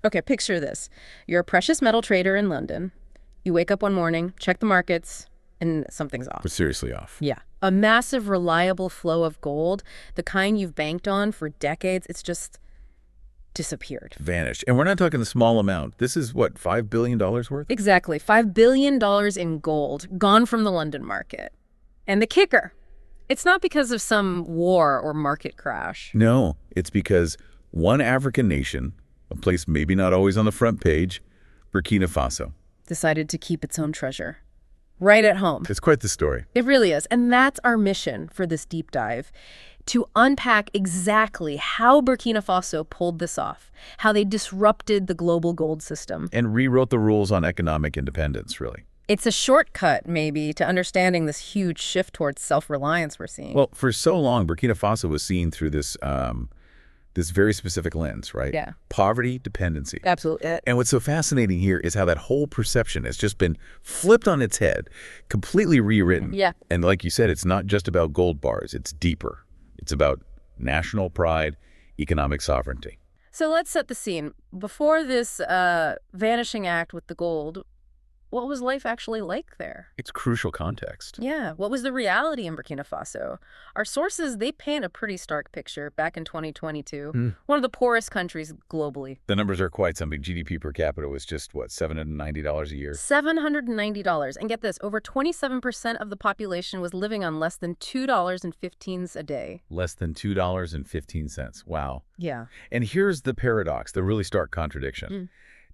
Okay, picture this. You're a precious metal trader in London. You wake up one morning, check the markets, and something's We're off. seriously off. Yeah. A massive, reliable flow of gold, the kind you've banked on for decades, it's just disappeared. Vanished. And we're not talking a small amount. This is what, $5 billion worth? Exactly. $5 billion in gold gone from the London market. And the kicker, it's not because of some war or market crash. No, it's because one African nation, a place maybe not always on the front page, Burkina Faso. Decided to keep its own treasure. Right at home. It's quite the story. It really is. And that's our mission for this deep dive, to unpack exactly how Burkina Faso pulled this off, how they disrupted the global gold system. And rewrote the rules on economic independence, really. It's a shortcut, maybe, to understanding this huge shift towards self-reliance we're seeing. Well, for so long, Burkina Faso was seen through this very specific lens, right? Yeah. Poverty, dependency. Absolutely. And what's so fascinating here is how that whole perception has just been flipped on its head, completely rewritten. Yeah. And like you said, it's not just about gold bars. It's deeper. It's about national pride, economic sovereignty. So let's set the scene. Before this vanishing act with the gold, what was life actually like there? It's crucial context. Yeah, what was the reality in Burkina Faso? Our sources, they paint a pretty stark picture back in 2022. One of the poorest countries globally. The numbers are quite something. GDP per capita was just, what, $790 a year? $790. And get this, over 27% of the population was living on less than $2.15 a day. Less than $2.15. Wow. Yeah. And here's the paradox, the really stark contradiction.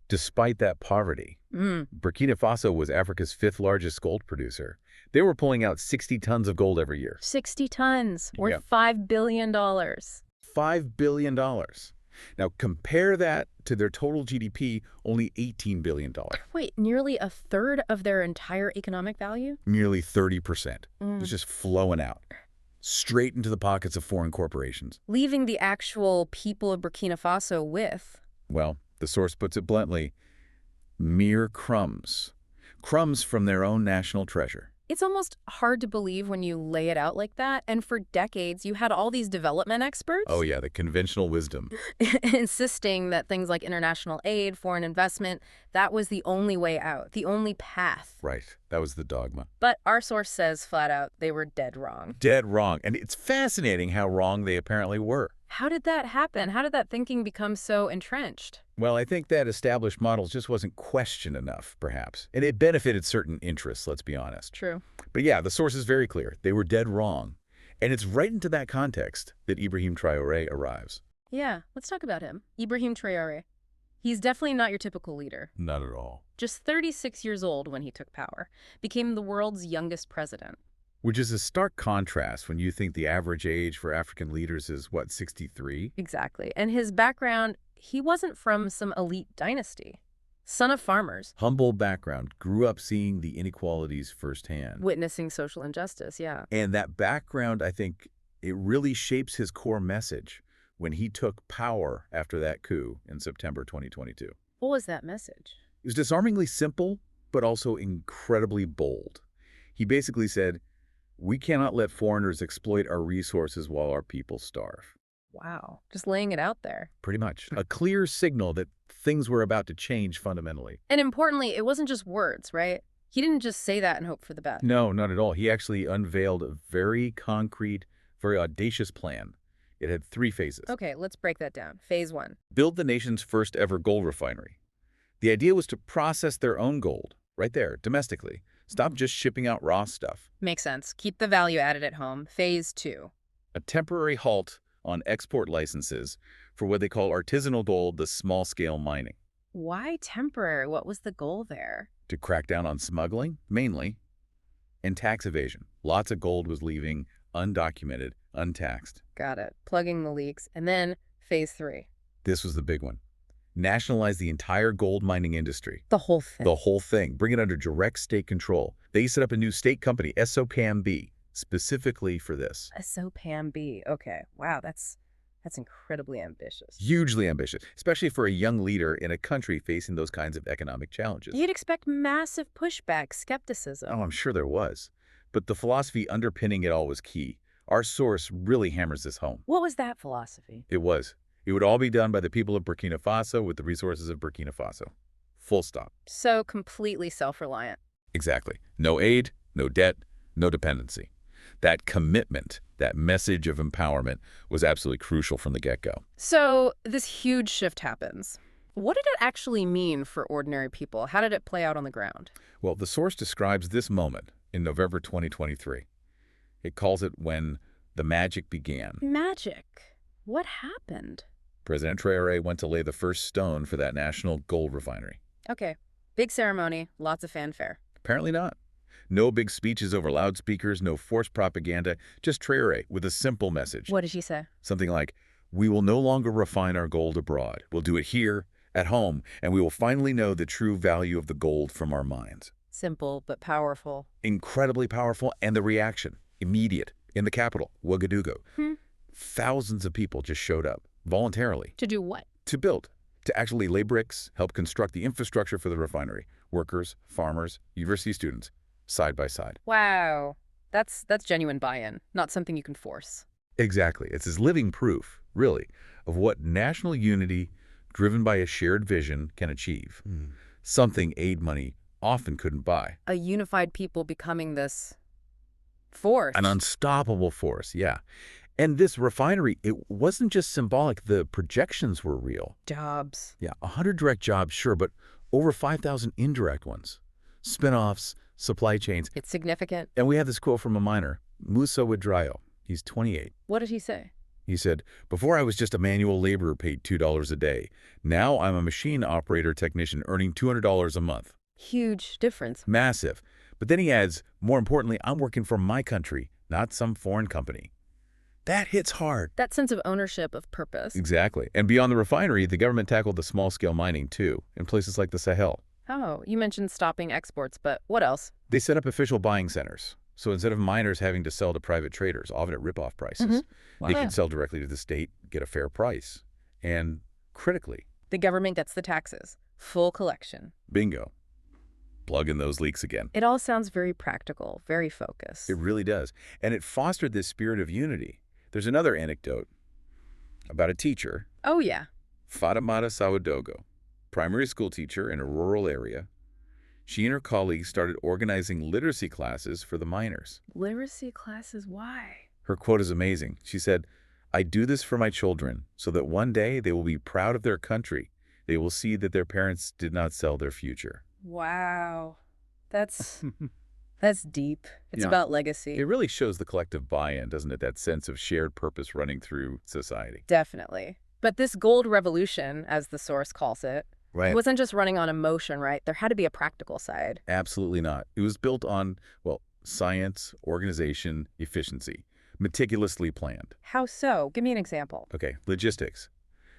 Despite that poverty, Burkina Faso was Africa's fifth largest gold producer. They were pulling out 60 tons of gold every year. 60 tons, worth Yeah. $5 billion. $5 billion. Now compare that to their total GDP, only $18 billion. Wait, nearly a third of their entire economic value? Nearly 30%. It was just flowing out, straight into the pockets of foreign corporations. Leaving the actual people of Burkina Faso with... Well, the source puts it bluntly, mere crumbs. Crumbs from their own national treasure. It's almost hard to believe when you lay it out like that. And for decades, you had all these development experts Oh yeah, the conventional wisdom. insisting that things like international aid, foreign investment, that was the only way out, the only path. Right, that was the dogma. But our source says flat out they were dead wrong. Dead wrong. And it's fascinating how wrong they apparently were. How did that happen? How did that thinking become so entrenched? Well, I think that established model just wasn't questioned enough, perhaps. And it benefited certain interests, let's be honest. True. But yeah, the source is very clear. They were dead wrong. And it's right into that context that Ibrahim Traoré arrives. Yeah, let's talk about him. Ibrahim Traoré. He's definitely not your typical leader. Not at all. Just 36 years old when he took power, became the world's youngest president. Which is a stark contrast when you think the average age for African leaders is, what, 63? Exactly. And his background, he wasn't from some elite dynasty. Son of farmers. Humble background, grew up seeing the inequalities firsthand. Witnessing social injustice, yeah. And that background, I think, it really shapes his core message when he took power after that coup in September 2022. What was that message? It was disarmingly simple, but also incredibly bold. He basically said, we cannot let foreigners exploit our resources while our people starve. Wow. Just laying it out there. Pretty much. A clear signal that things were about to change fundamentally. And importantly, it wasn't just words, right? He didn't just say that and hope for the best. No, not at all. He actually unveiled a very concrete, very audacious plan. It had 3 phases. Okay, let's break that down. Phase 1. Build the nation's first ever gold refinery. The idea was to process their own gold, right there, domestically. Stop just shipping out raw stuff. Makes sense. Keep the value added at home. Phase 2. A temporary halt on export licenses for what they call artisanal gold, the small-scale mining. Why temporary? What was the goal there? To crack down on smuggling, mainly, and tax evasion. Lots of gold was leaving undocumented, untaxed. Got it. Plugging the leaks. And then phase 3. This was the big one. Nationalize the entire gold mining industry. The whole thing. The whole thing. Bring it under direct state control. They set up a new state company, SOPAMB, specifically for this. SOPAMB. Okay. Wow, that's incredibly ambitious. Hugely ambitious, especially for a young leader in a country facing those kinds of economic challenges. You'd expect massive pushback, skepticism. Oh, I'm sure there was. But the philosophy underpinning it all was key. Our source really hammers this home. What was that philosophy? It was. It would all be done by the people of Burkina Faso with the resources of Burkina Faso. Full stop. So completely self-reliant. Exactly. No aid, no debt, no dependency. That commitment, that message of empowerment was absolutely crucial from the get-go. So this huge shift happens. What did it actually mean for ordinary people? How did it play out on the ground? Well, the source describes this moment in November 2023. It calls it when the magic began. Magic? What happened? President Traoré went to lay the first stone for that national gold refinery. Okay. Big ceremony, lots of fanfare. Apparently not. No big speeches over loudspeakers, no forced propaganda, just Traoré with a simple message. What did she say? Something like, "We will no longer refine our gold abroad. We'll do it here, at home, and we will finally know the true value of the gold from our mines." Simple but powerful. Incredibly powerful, and the reaction, immediate, in the capital, Ouagadougou. Thousands of people just showed up, voluntarily. To do what? To build, to actually lay bricks, help construct the infrastructure for the refinery. Workers, farmers, university students, side by side. Wow. That's genuine buy-in, not something you can force. Exactly. It's as living proof, really, of what national unity, driven by a shared vision, can achieve. Something aid money often couldn't buy. A unified people becoming this force. An unstoppable force, yeah. And this refinery, it wasn't just symbolic. The projections were real. Jobs. Yeah, 100 direct jobs, sure, but over 5,000 indirect ones. Spin-offs, supply chains. It's significant. And we have this quote from a miner, Musa Wadrayo. He's 28. What did he say? He said, "Before I was just a manual laborer paid $2 a day. Now I'm a machine operator technician earning $200 a month." Huge difference. Massive. But then he adds, "More importantly, I'm working for my country, not some foreign company." That hits hard. That sense of ownership, of purpose. Exactly. And beyond the refinery, the government tackled the small-scale mining, too, in places like the Sahel. Oh, you mentioned stopping exports, but what else? They set up official buying centers. So instead of miners having to sell to private traders, often at rip-off prices, they can sell directly to the state, get a fair price. And critically, The government gets the taxes. Full collection. bingo, plug in those leaks again. It all sounds very practical, very focused. It really does. And it fostered this spirit of unity. There's another anecdote about a teacher, Oh, yeah. Fatimata Sawadogo, primary school teacher in a rural area. She and her colleagues started organizing literacy classes for the miners. Literacy classes, why? Her quote is amazing. She said, "I do this for my children so that one day they will be proud of their country. They will see that their parents did not sell their future." Wow. That's deep. It's Yeah. about legacy. It really shows the collective buy-in, doesn't it? That sense of shared purpose running through society. Definitely. But this gold revolution, as the source calls it, Right. wasn't just running on emotion, right? There had to be a practical side. Absolutely not. It was built on, well, science, organization, efficiency, meticulously planned. How so? Give me an example. Okay, logistics.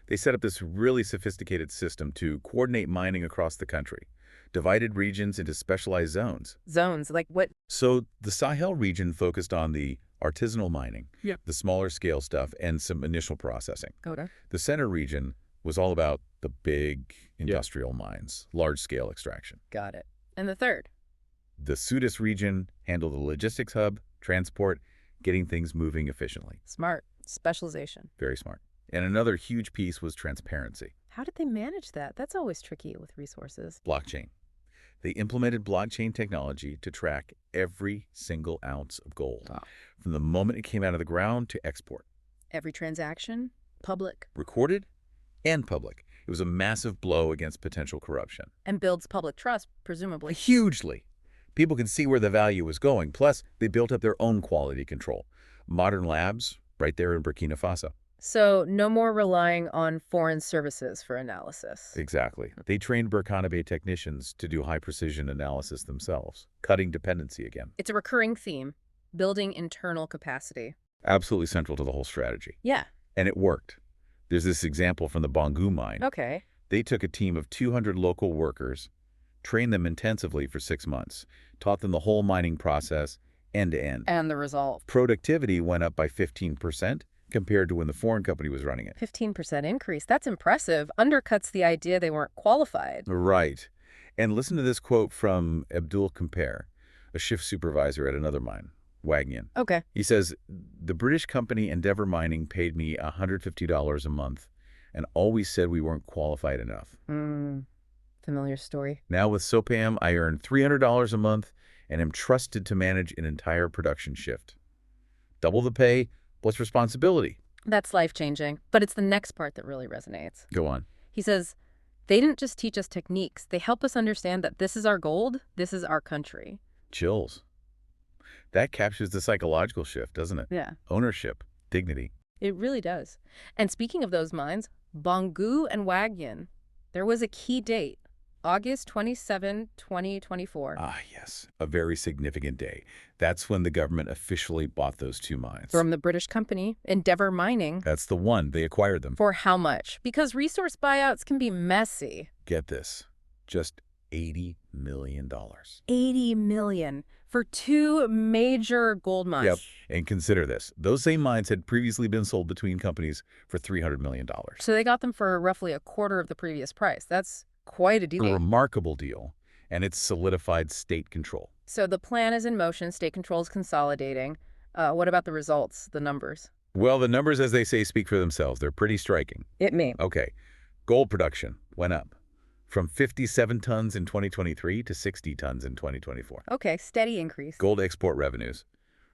They set up this really sophisticated system to coordinate mining across the country, divided regions into specialized zones. Zones, like what? So the Sahel region focused on the artisanal mining, the smaller scale stuff, and some initial processing. Okay. The center region was all about the big industrial mines, large-scale extraction. Got it. And the third? The Sudis region handled the logistics hub, transport, getting things moving efficiently. Smart. Specialization. Very smart. And another huge piece was transparency. How did they manage that? That's always tricky with resources. Blockchain. They implemented blockchain technology to track every single ounce of gold, from the moment it came out of the ground to export. Every transaction, public. Recorded and public. It was a massive blow against potential corruption. And builds public trust, presumably. Hugely. People could see where the value was going. Plus, they built up their own quality control. Modern labs right there in Burkina Faso. So no more relying on foreign services for analysis. Exactly. They trained Burkina technicians to do high-precision analysis themselves, cutting dependency again. It's a recurring theme, building internal capacity. Absolutely central to the whole strategy. Yeah. And it worked. There's this example from the Bangu mine. Okay. They took a team of 200 local workers, trained them intensively for 6 months, taught them the whole mining process end to end. And the result? Productivity went up by 15% compared to when the foreign company was running it. 15% increase. That's impressive. Undercuts the idea they weren't qualified. Right. And listen to this quote from Abdul Kamper, a shift supervisor at another mine, Wagnion. Okay. He says, "The British company Endeavour Mining paid me $150 a month. and always said we weren't qualified enough. Familiar story. Now with SOPAM, I earn $300 a month and am trusted to manage an entire production shift. Double the pay plus responsibility. That's life-changing, but it's the next part that really resonates. Go on. He says, they didn't just teach us techniques, they help us understand that this is our gold, this is our country. Chills. That captures the psychological shift, doesn't it? Yeah. Ownership, dignity. It really does. And speaking of those mines, Bangu and Wagyan, there was a key date, August 27, 2024. Ah, yes. A very significant day. That's when the government officially bought those two mines. From the British company, Endeavour Mining. That's the one. They acquired them. For how much? Because resource buyouts can be messy. Get this. Just $80 million. $80 million for two major gold mines. Yep. And consider this. Those same mines had previously been sold between companies for $300 million. So they got them for roughly a quarter of the previous price. That's quite a deal. A remarkable deal. And it's solidified state control. So the plan is in motion. State control is consolidating. What about the results, the numbers? Well, the numbers, as they say, speak for themselves. They're pretty striking. It may. Okay. Gold production went up from 57 tons in 2023 to 60 tons in 2024. Okay, steady increase. Gold export revenues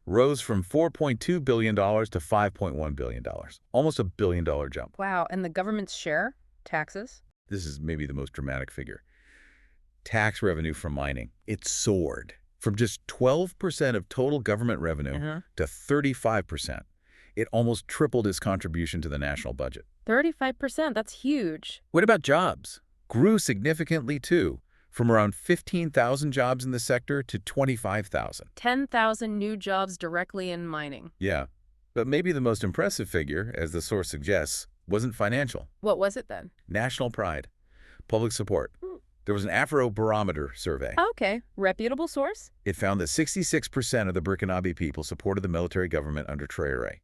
rose from $4.2 billion to $5.1 billion. Almost $1 billion jump. Wow, and the government's share? Taxes? This is maybe the most dramatic figure. Tax revenue from mining. It soared from just 12% of total government revenue to 35%. It almost tripled its contribution to the national budget. 35%, that's huge. What about jobs? Grew significantly too, from around 15,000 jobs in the sector to 25,000. 10,000 new jobs directly in mining. Yeah, but maybe the most impressive figure, as the source suggests, wasn't financial. What was it then? National pride, public support. There was an Afrobarometer survey. Okay, reputable source? It found that 66% of the Burkinabe people supported the military government under Traoré.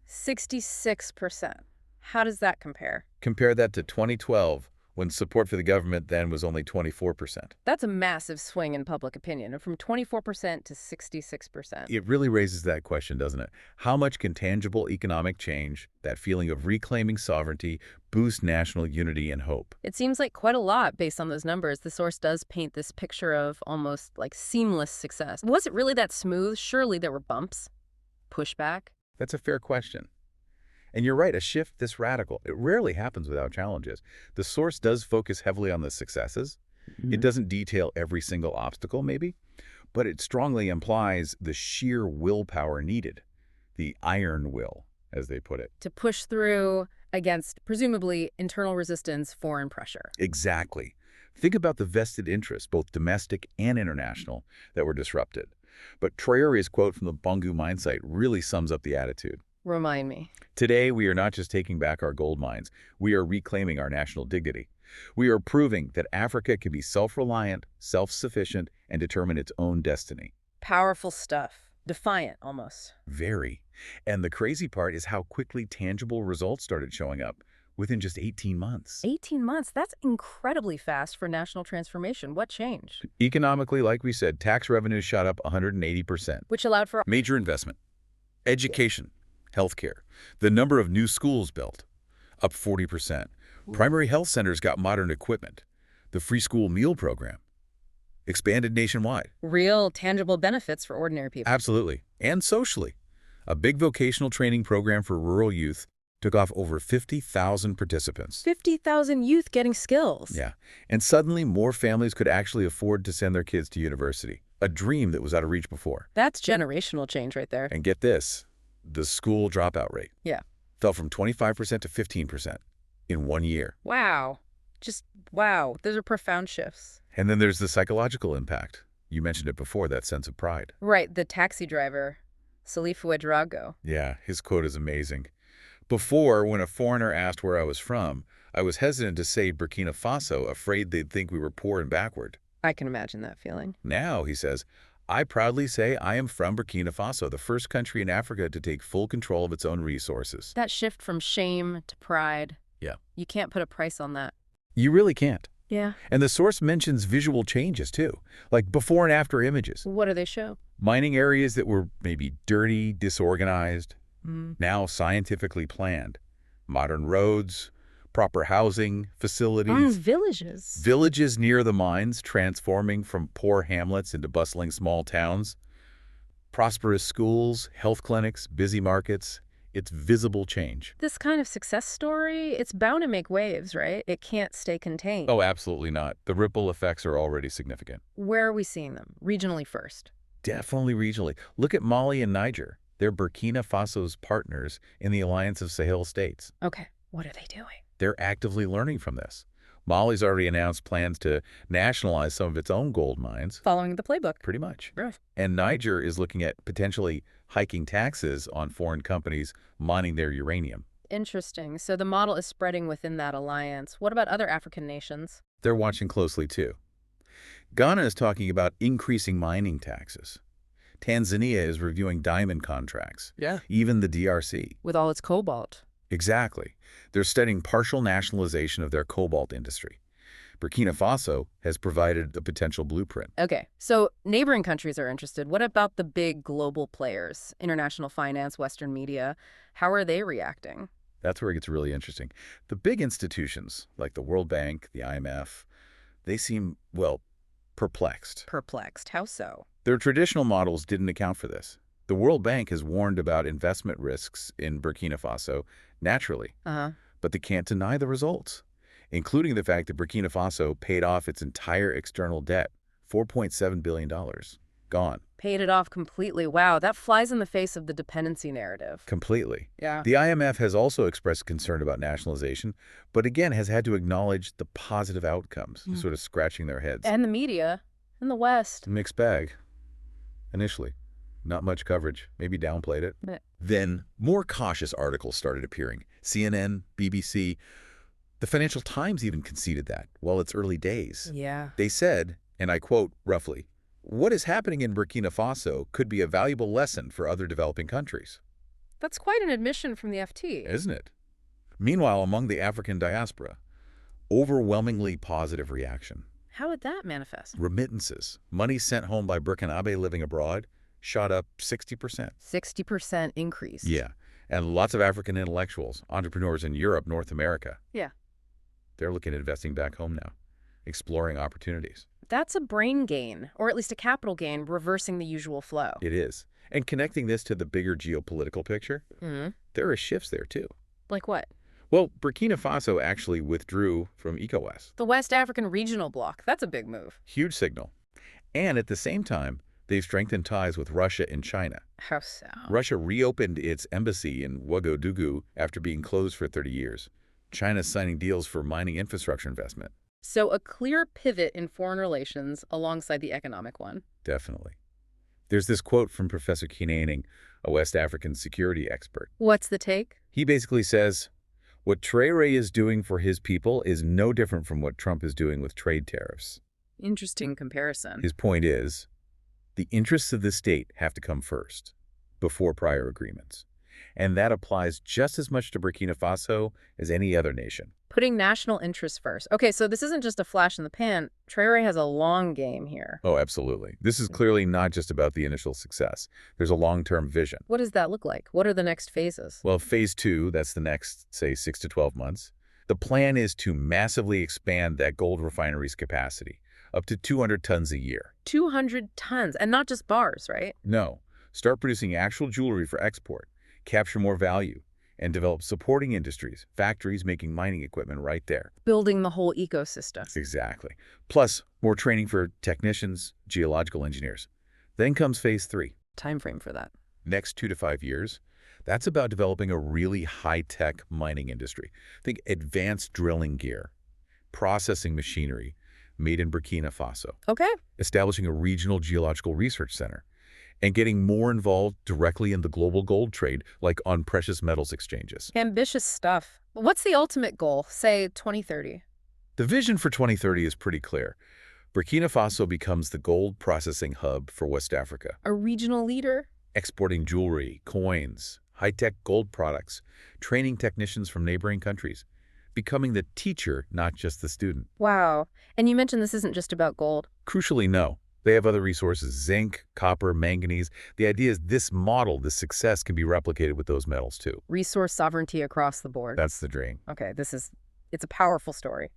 66%. How does that compare? Compare that to 2012, when support for the government then was only 24%. That's a massive swing in public opinion, from 24% to 66%. It really raises that question, doesn't it? How much can tangible economic change, that feeling of reclaiming sovereignty, boost national unity and hope? It seems like quite a lot based on those numbers. The source does paint this picture of almost like seamless success. Was it really that smooth? Surely there were bumps, pushback. That's a fair question. And you're right, a shift this radical, it rarely happens without challenges. The source does focus heavily on the successes. It doesn't detail every single obstacle, maybe, but it strongly implies the sheer willpower needed, the iron will, as they put it. To push through against, presumably, internal resistance, foreign pressure. Exactly. Think about the vested interests, both domestic and international, that were disrupted. But Traoré's quote from the Bangu mine site really sums up the attitude. Remind me. Today, we are not just taking back our gold mines. We are reclaiming our national dignity. We are proving that Africa can be self-reliant, self-sufficient, and determine its own destiny. Powerful stuff. Defiant, almost. Very. And the crazy part is how quickly tangible results started showing up within just 18 months. 18 months? That's incredibly fast for national transformation. What changed? Economically, like we said, tax revenues shot up 180%. Which allowed for Major investment. Education. Healthcare. The number of new schools built, up 40%. Primary health centers got modern equipment. The free school meal program expanded nationwide. real, tangible benefits for ordinary people. Absolutely. And socially. A big vocational training program for rural youth took off over 50,000 participants. 50,000 youth getting skills. Yeah. And suddenly more families could actually afford to send their kids to university. A dream that was out of reach before. That's generational change right there. And get this. The school dropout rate fell from 25% to 15% in 1 year. Wow. Just wow. Those are profound shifts. And then there's the psychological impact. You mentioned it before, that sense of pride. Right. The taxi driver, Salif Ouedraogo. Yeah, his quote is amazing. Before, when a foreigner asked where I was from, I was hesitant to say Burkina Faso, afraid they'd think we were poor and backward. I can imagine that feeling. Now, he says, I proudly say I am from Burkina Faso, the first country in Africa to take full control of its own resources. That shift from shame to pride. Yeah. You can't put a price on that. You really can't. Yeah. And the source mentions visual changes, too, like before and after images. What do they show? Mining areas that were maybe dirty, disorganized, now scientifically planned. Modern roads, proper housing facilities, Villages. villages near the mines transforming from poor hamlets into bustling small towns, prosperous schools, health clinics, busy markets. It's visible change. This kind of success story, it's bound to make waves, right? It can't stay contained. Oh, absolutely not. The ripple effects are already significant. Where are we seeing them? Regionally first. Definitely regionally. Look at Mali and Niger. They're Burkina Faso's partners in the Alliance of Sahel States. Okay, what are they doing? They're actively learning from this. Mali's already announced plans to nationalize some of its own gold mines. Following the playbook. Pretty much. Right. And Niger is looking at potentially hiking taxes on foreign companies mining their uranium. Interesting. So the model is spreading within that alliance. What about other African nations? They're watching closely, too. Ghana is talking about increasing mining taxes. Tanzania is reviewing diamond contracts. Yeah. Even the DRC. With all its cobalt. Exactly. They're studying partial nationalization of their cobalt industry. Burkina Faso has provided a potential blueprint. Okay, so neighboring countries are interested. What about the big global players? International finance, Western media. How are they reacting? That's where it gets really interesting. The big institutions, like the World Bank, the IMF, they seem, well, perplexed. Perplexed. How so? Their traditional models didn't account for this. The World Bank has warned about investment risks in Burkina Faso naturally, but they can't deny the results, including the fact that Burkina Faso paid off its entire external debt, $4.7 billion. Gone. Paid it off completely. Wow, that flies in the face of the dependency narrative. Completely. Yeah. The IMF has also expressed concern about nationalization, but again has had to acknowledge the positive outcomes, sort of scratching their heads. And the media in the West. Mixed bag, initially. Not much coverage, maybe downplayed it. Then more cautious articles started appearing. CNN, BBC, the Financial Times even conceded that, while it's early days. Yeah. They said, and I quote roughly, "What is happening in Burkina Faso could be a valuable lesson for other developing countries." That's quite an admission from the FT. Isn't it? Meanwhile, among the African diaspora, overwhelmingly positive reaction. How would that manifest? Remittances, money sent home by Burkinabe living abroad, shot up 60%. 60% increase. Yeah, and lots of African intellectuals, entrepreneurs in Europe, North America. Yeah. They're looking at investing back home now, exploring opportunities. That's a brain gain, or at least a capital gain, reversing the usual flow. It is. And connecting this to the bigger geopolitical picture, there are shifts there too. Like what? Well, Burkina Faso actually withdrew from ECOWAS. The West African Regional Bloc. That's a big move. Huge signal. And at the same time, they've strengthened ties with Russia and China. How so? Russia reopened its embassy in Ouagadougou after being closed for 30 years. China's signing deals for mining infrastructure investment. So a clear pivot in foreign relations alongside the economic one. Definitely. There's this quote from Professor Kinaining, a West African security expert. What's the take? He basically says, what Traoré is doing for his people is no different from what Trump is doing with trade tariffs. Interesting comparison. His point is, the interests of the state have to come first, before prior agreements. And that applies just as much to Burkina Faso as any other nation. Putting national interests first. Okay, so this isn't just a flash in the pan. Traoré has a long game here. Oh, absolutely. This is clearly not just about the initial success. There's a long-term vision. What does that look like? What are the next phases? Well, phase 2, that's the next, say, 6 to 12 months. The plan is to massively expand that gold refinery's capacity, up to 200 tons a year. 200 tons, and not just bars, right? No. Start producing actual jewelry for export, capture more value, and develop supporting industries, factories making mining equipment right there. Building the whole ecosystem. Exactly. Plus, more training for technicians, geological engineers. Then comes phase 3. Time frame for that. Next 2 to 5 years. That's about developing a really high-tech mining industry. Think advanced drilling gear, processing machinery made in Burkina Faso. Okay. Establishing a regional geological research center, and getting more involved directly in the global gold trade, like on precious metals exchanges. Ambitious stuff. What's the ultimate goal, say 2030? The vision for 2030 is pretty clear. Burkina Faso becomes the gold processing hub for West Africa. A regional leader? Exporting jewelry, coins, high-tech gold products, training technicians from neighboring countries. Becoming the teacher, not just the student. Wow. And you mentioned this isn't just about gold. Crucially, no. They have other resources, zinc, copper, manganese. The idea is this model, this success, can be replicated with those metals too. Resource sovereignty across the board. That's the dream. Okay, this is It's a powerful story.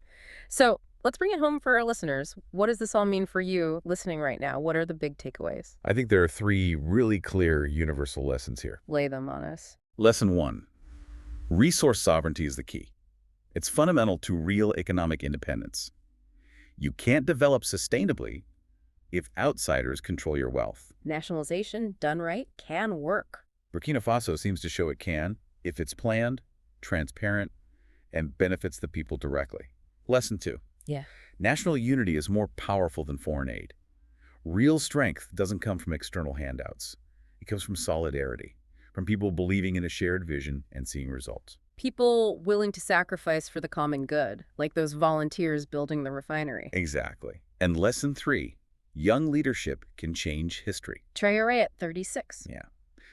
So let's bring it home for our listeners. What does this all mean for you listening right now? What are the big takeaways? I think there are three really clear universal lessons here. Lay them on us. Lesson one, resource sovereignty is the key. It's fundamental to real economic independence. You can't develop sustainably if outsiders control your wealth. Nationalization, done right, can work. Burkina Faso seems to show it can if it's planned, transparent, and benefits the people directly. Lesson two. Yeah. National unity is more powerful than foreign aid. Real strength doesn't come from external handouts. It comes from solidarity, from people believing in a shared vision and seeing results. People willing to sacrifice for the common good, like those volunteers building the refinery. Exactly. And lesson three, young leadership can change history. Traoré at 36. Yeah.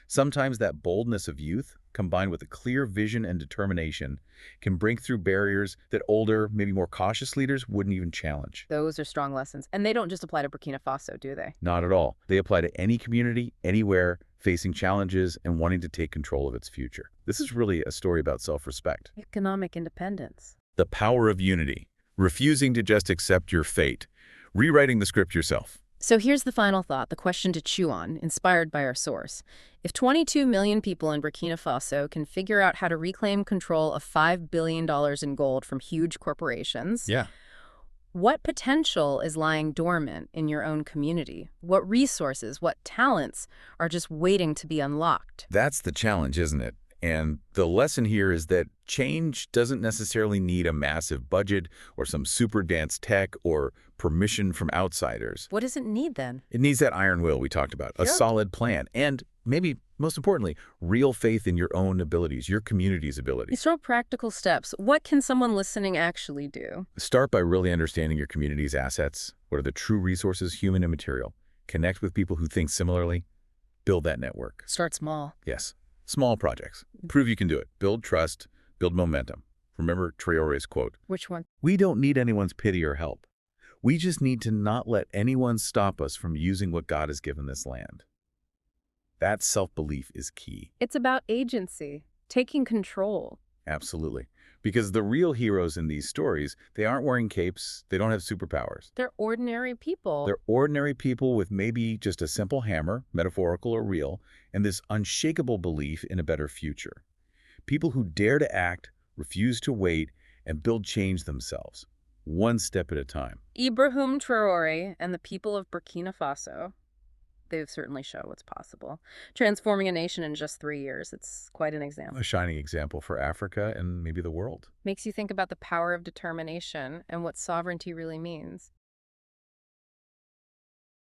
Sometimes that boldness of youth, combined with a clear vision and determination, can break through barriers that older, maybe more cautious leaders wouldn't even challenge. Those are strong lessons. And they don't just apply to Burkina Faso, do they? Not at all. They apply to any community, anywhere, facing challenges and wanting to take control of its future. This is really a story about self-respect. Economic independence. The power of unity. Refusing to just accept your fate. Rewriting the script yourself. So here's the final thought, the question to chew on, inspired by our source. If 22 million people in Burkina Faso can figure out how to reclaim control of $5 billion in gold from huge corporations, Yeah. what potential is lying dormant in your own community? What resources, what talents are just waiting to be unlocked? That's the challenge, isn't it? And the lesson here is that change doesn't necessarily need a massive budget or some super advanced tech or permission from outsiders. What does it need then? It needs that iron will we talked about, a Sure. solid plan, and maybe, most importantly, real faith in your own abilities, your community's abilities. These are practical steps. What can someone listening actually do? Start by really understanding your community's assets. What are the true resources, human and material? Connect with people who think similarly. Build that network. Start small. Yes. Small projects. Prove you can do it. Build trust. Build momentum. Remember Traoré's quote, Which one? "We don't need anyone's pity or help. We just need to not let anyone stop us from using what God has given this land." That self-belief is key. It's about agency, taking control. Absolutely. Because the real heroes in these stories, they aren't wearing capes. They don't have superpowers. They're ordinary people. They're ordinary people with maybe just a simple hammer, metaphorical or real, and this unshakable belief in a better future. People who dare to act, refuse to wait, and build change themselves, one step at a time. Ibrahim Traoré and the people of Burkina Faso, they've certainly shown what's possible. Transforming a nation in just 3 years. It's quite an example. A shining example for Africa and maybe the world. Makes you think about the power of determination and what sovereignty really means.